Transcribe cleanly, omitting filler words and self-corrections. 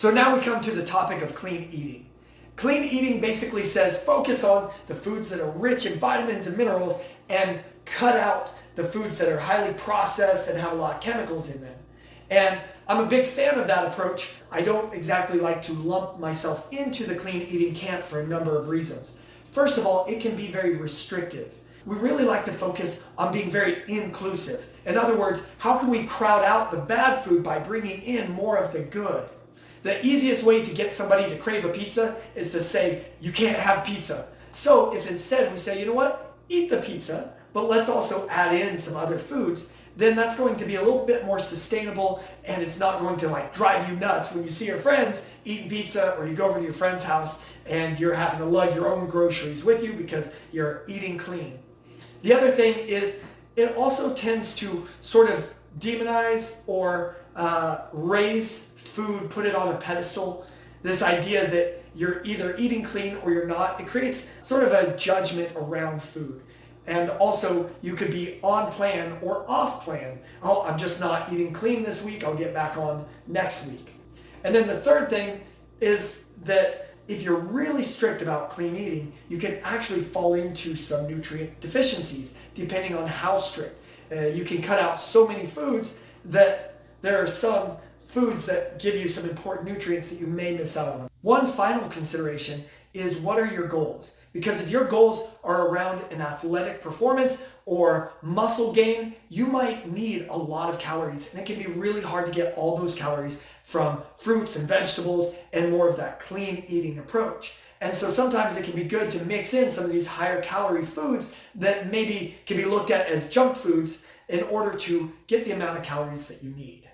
So now we come to the topic of clean eating. Clean eating basically says focus on the foods that are rich in vitamins and minerals and cut out the foods that are highly processed and have a lot of chemicals in them. And I'm a big fan of that approach. I don't exactly like to lump myself into the clean eating camp for a number of reasons. First of all, it can be very restrictive. We really like to focus on being very inclusive. In other words, how can we crowd out the bad food by bringing in more of the good? The easiest way to get somebody to crave a pizza is to say, you can't have pizza. So if instead we say, you know what, eat the pizza, but let's also add in some other foods, then that's going to be a little bit more sustainable, and it's not going to drive you nuts when you see your friends eating pizza, or you go over to your friend's house and you're having to lug your own groceries with you because you're eating clean. The other thing is it also tends to sort of demonize or raise food, put it on a pedestal. This idea that you're either eating clean or you're not, it creates sort of a judgment around food. And also you could be on plan or off plan. Oh, I'm just not eating clean this week, I'll get back on next week. And then the third thing is that if you're really strict about clean eating, you can actually fall into some nutrient deficiencies depending on how strict. You can cut out so many foods that there are some foods that give you some important nutrients that you may miss out on. One final consideration is, what are your goals? Because if your goals are around an athletic performance or muscle gain, you might need a lot of calories, and it can be really hard to get all those calories from fruits and vegetables and more of that clean eating approach. And so sometimes it can be good to mix in some of these higher calorie foods that maybe can be looked at as junk foods in order to get the amount of calories that you need.